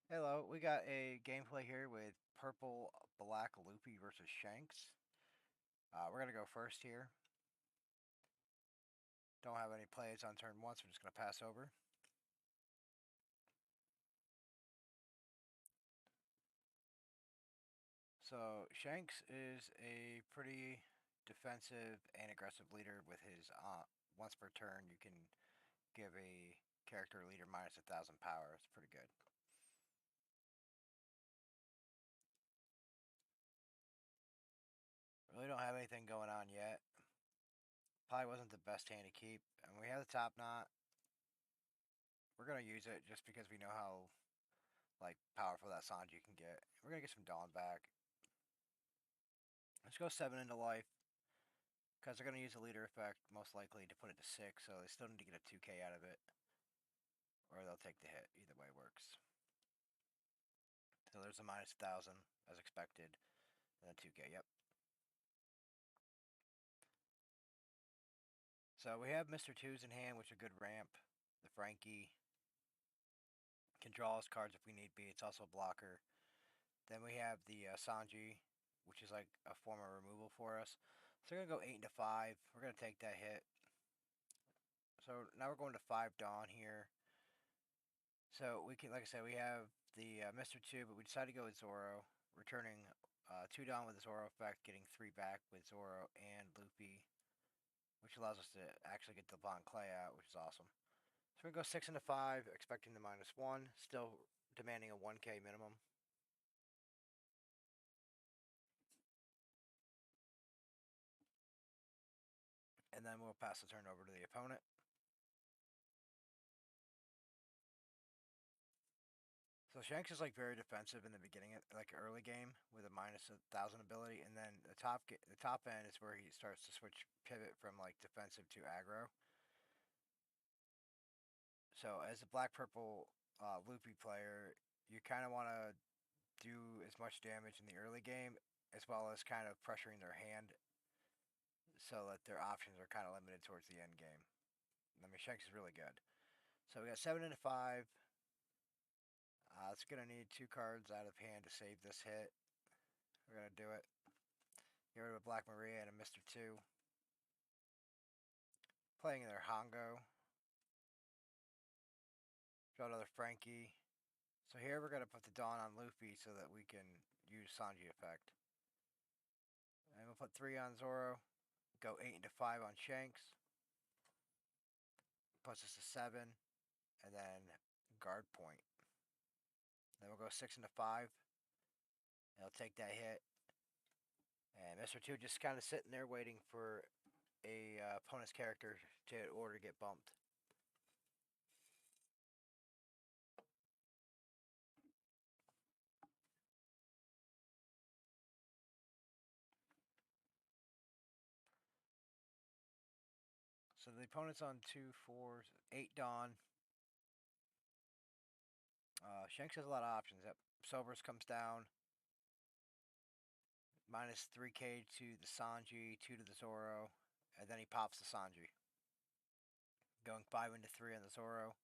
Hello, we got a gameplay here with Purple Black Luffy versus Shanks. We're gonna go first here. Don't have any plays on turn one, so we're just gonna pass over. So Shanks is a pretty defensive and aggressive leader with his once per turn you can give a character leader minus 1,000 power. It's pretty good. Really don't have anything going on yet. Probably wasn't the best hand to keep. And we have the top knot. We're gonna use it just because we know how powerful that Sanji can get. We're gonna get some Dawn back. Let's go 7 into life because they're gonna use the leader effect most likely to put it to 6, so they still need to get a 2k out of it, or they'll take the hit. Either way works. So there's a minus 1,000 as expected, and then 2k. Yep. So we have Mr. Twos in hand, which is a good ramp. The Frankie can draw us cards if we need be. It's also a blocker. Then we have the Sanji, which is like a form of removal for us. So we're gonna go 8 into 5. We're gonna take that hit. So now we're going to 5 Dawn here. So we can, like I said, we have the Mr. 2, but we decided to go with Zoro, returning 2 Dawn with the Zoro effect, getting 3 back with Zoro and Luffy, which allows us to actually get the Von Clay out, which is awesome. So we're going to go 6 into 5, expecting the -1, still demanding a 1k minimum. And then we'll pass the turn over to the opponent. So Shanks is like very defensive in the beginning, like early game, with a minus 1,000 ability, and then the top end is where he starts to switch pivot from like defensive to aggro. So as a black purple loopy player, you kind of want to do as much damage in the early game as well as kind of pressuring their hand so that their options are kind of limited towards the end game. I mean, Shanks is really good. So we got 7 into 5. It's going to need 2 cards out of hand to save this hit. We're going to do it. Get rid of a Black Maria and a Mr. 2. Playing their Hongo. Draw another Frankie. So here we're going to put the Dawn on Luffy so that we can use Sanji effect. And we'll put 3 on Zoro. Go 8 into 5 on Shanks. Puts us to 7. And then guard point. Then we'll go 6 into 5. He'll take that hit. And Mr. 2 just kind of sitting there waiting for a opponent's character to order to get bumped. So the opponent's on 2, 4, 8 Dawn. Shanks has a lot of options. Yep. Sobers comes down. Minus 3k to the Sanji, 2 to the Zoro. And then he pops the Sanji. Going 5 into 3 on the Zoro.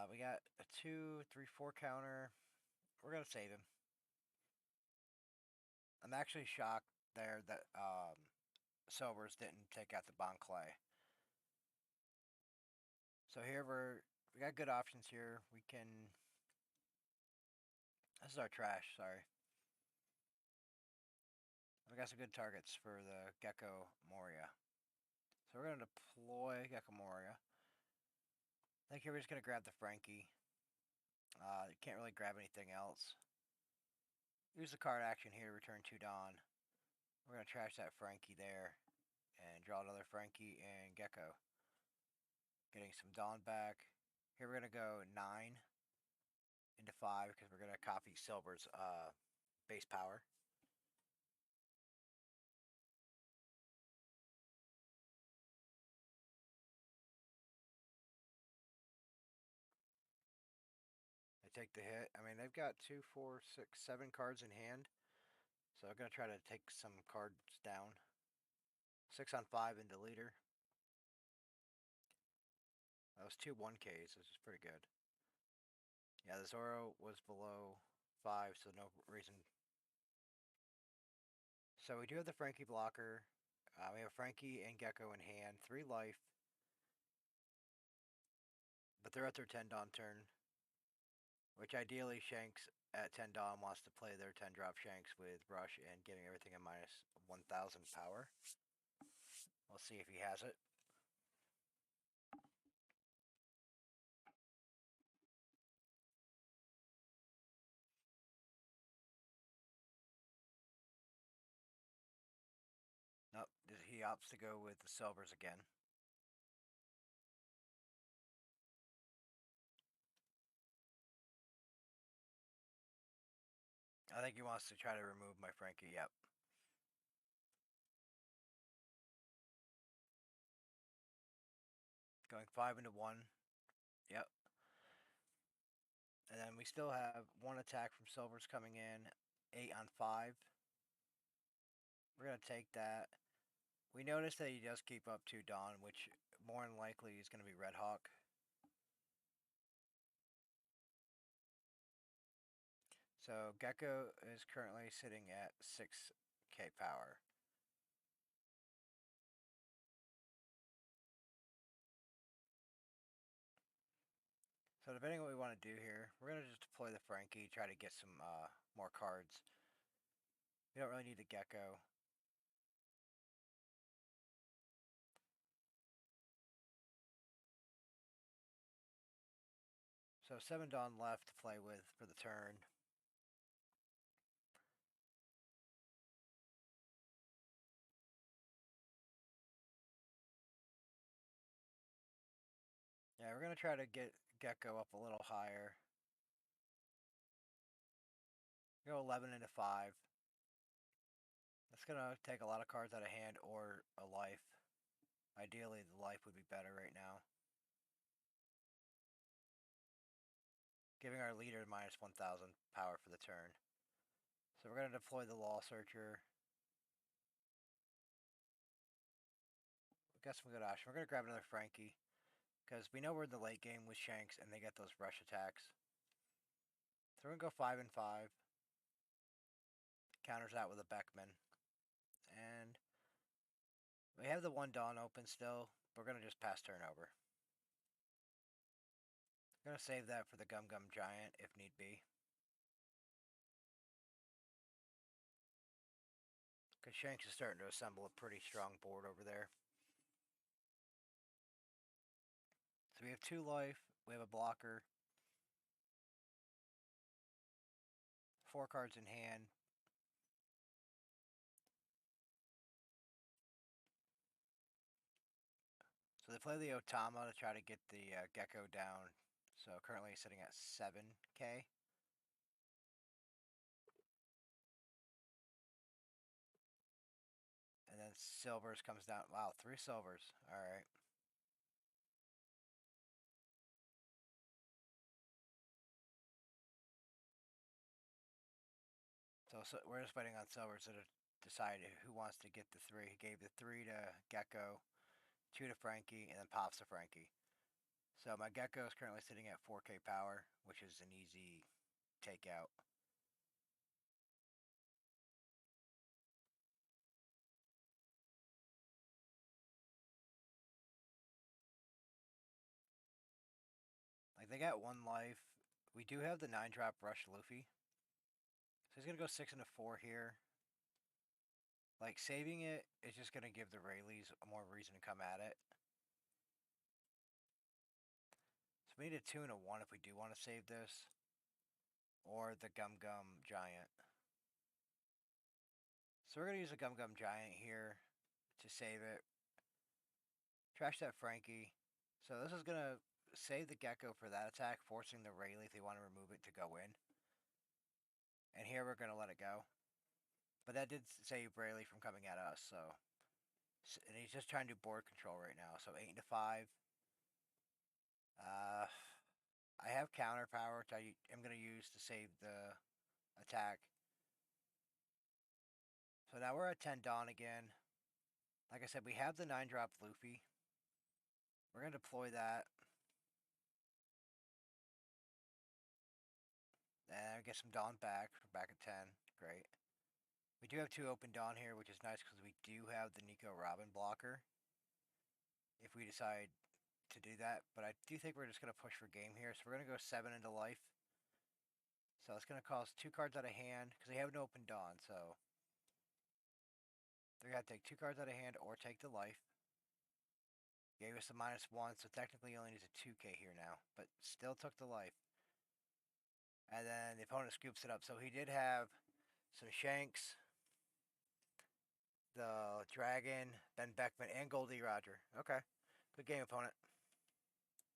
We got a 2, 3, 4 counter. We're going to save him. I'm actually shocked there that Sobers didn't take out the Bon Clay. So here we got good options here. We can. This is our trash. Sorry. We got some good targets for the Gecko Moria. So we're gonna deploy Gecko Moria. I think here we're just gonna grab the Frankie. You can't really grab anything else. Use the card action here to return 2 Dawn. We're gonna trash that Frankie there and draw another Frankie and Gecko. Getting some Dawn back. Here we're gonna go 9 into 5 because we're gonna copy Silver's base power. They take the hit. I mean, they've got 2, 4, 6, 7 cards in hand. So I'm going to try to take some cards down. 6 on 5 into leader. That was 2 1Ks, which is pretty good. Yeah, the Zoro was below 5, so no reason. So we do have the Frankie blocker. We have Frankie and Gecko in hand, 3 life, but they're at their 10 Dawn turn, which ideally Shanks at 10 Dawn wants to play their 10 drop Shanks with Rush and giving everything a minus 1000 power. We'll see if he has it. Nope, he opts to go with the silvers again. I think he wants to try to remove my Frankie, yep. Going 5 into 1, yep. And then we still have 1 attack from silvers coming in, 8 on 5. We're going to take that. We notice that he does keep up 2 Dawn, which more than likely is going to be Red Hawk. So Gecko is currently sitting at 6k power. So depending on what we want to do here, we're going to just deploy the Frankie, try to get some more cards. We don't really need the Gecko. So 7 Dawn left to play with for the turn. Yeah, we're going to try to get Gecko up a little higher. Go 11 into 5. That's going to take a lot of cards out of hand or a life. Ideally, the life would be better right now. Giving our leader minus 1000 power for the turn. So we're going to deploy the Law Searcher. Got some good options. We're going to grab another Frankie. Because we know we're in the late game with Shanks and they get those rush attacks. So we're going to go 5 and 5. Counters that with a Beckman. And we have the 1 Dawn open still. We're going to just pass turn over. Going to save that for the Gum Gum Giant if need be. Because Shanks is starting to assemble a pretty strong board over there. So we have 2 life. We have a blocker. 4 cards in hand. So they play the Otama to try to get the Gecko down. So currently sitting at 7k. And then silvers comes down. Wow, 3 silvers. Alright. So we're just waiting on silvers to decide who wants to get the 3. He gave the 3 to Gecko, 2 to Frankie, and then pops to Frankie. So my Gecko is currently sitting at 4k power, which is an easy takeout. Like, they got 1 life. We do have the 9 drop Rush Luffy. So he's going to go 6 into 4 here. Like, saving it is just going to give the Rayleighs more reason to come at it. So we need a 2 and a 1 if we do want to save this. Or the Gum Gum Giant. So we're going to use a Gum Gum Giant here to save it. Trash that Frankie. So this is going to save the Gecko for that attack, forcing the Rayleigh if they want to remove it to go in. And here we're going to let it go. But that did save Rayleigh from coming at us, so... And he's just trying to do board control right now. So 8 into 5. I have counter power, which I am going to use to save the attack. So now we're at 10 Dawn again. Like I said, we have the 9 drop Luffy. We're going to deploy that. gonna get some Dawn back. We're back at 10. Great. We do have 2 open Dawn here, which is nice because we do have the Nico Robin blocker. If we decide to do that, but I do think we're just gonna push for game here. So we're gonna go 7 into life. So it's gonna cost 2 cards out of hand because they have an open Dawn. So they're gonna take 2 cards out of hand or take the life. Gave us a -1, so technically he only needs a 2k here now, but still took the life. And then the opponent scoops it up. So he did have some Shanks, the Dragon, Ben Beckman, and Goldie Roger. Okay. Good game, opponent.